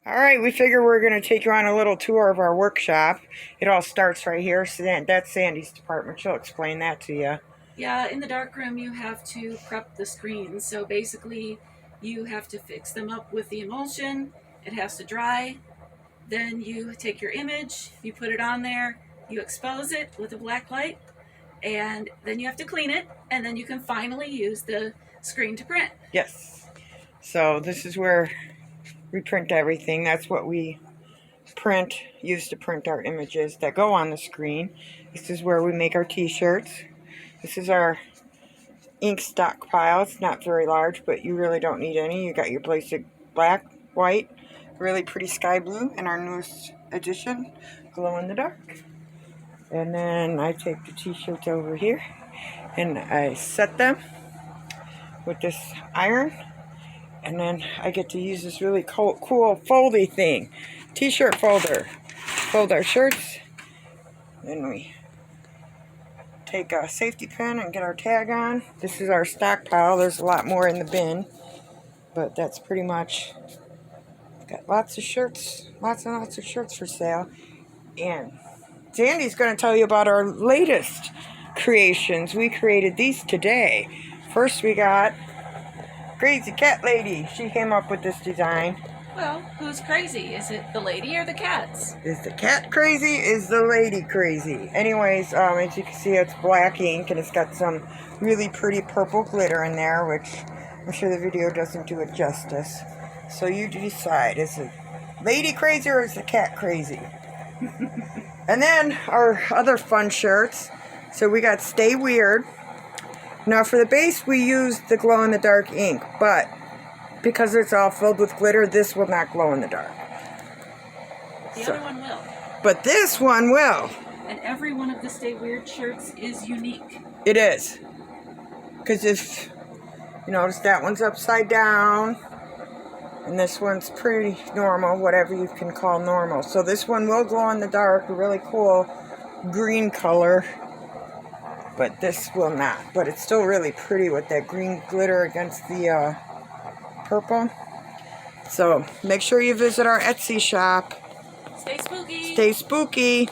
All right, we figure we're going to take you on a little tour of our workshop. It all starts right here. So that's Sandy's department. She'll explain that to you. Yeah, in the darkroom you have to prep the screens. So basically you have to fix them up with the emulsion. It has to dry. Then you take your image, you put it on there, you expose it with a black light, and then you have to clean it, and then you can finally use the screen to print. Yes. So this is where we print everything. That's what we use to print our images that go on the screen. This is where we make our t-shirts. This is our ink stockpile. It's not very large, but you really don't need any. You got your basic black, white, really pretty sky blue, and our newest edition, glow in the dark. And then I take the t-shirts over here and I set them with this iron. And then I get to use this really cool foldy thing. T-shirt folder. Fold our shirts. Then we take a safety pin and get our tag on. This is our stockpile. There's a lot more in the bin. But that's pretty much... Got lots of shirts. Lots and lots of shirts for sale. And Sandy's going to tell you about our latest creations. We created these today. First we got Crazy Cat Lady. She came up with this design. Well, who's crazy? Is it the lady or the cats? Is the cat crazy? Is the lady crazy? Anyways, as you can see, it's black ink and it's got some really pretty purple glitter in there, which I'm sure the video doesn't do it justice. So you decide, is it lady crazy or is the cat crazy? And then our other fun shirts. So we got Stay Weird. Now for the base we used the glow-in-the-dark ink, but because it's all filled with glitter, this will not glow in the dark. The other one will. But this one will. And every one of the Stay Weird shirts is unique. It is. Because if you notice, that one's upside down. And this one's pretty normal, whatever you can call normal. So this one will glow in the dark, a really cool green color. But this will not. But it's still really pretty with that green glitter against the purple. So make sure you visit our Etsy shop. Stay spooky. Stay spooky.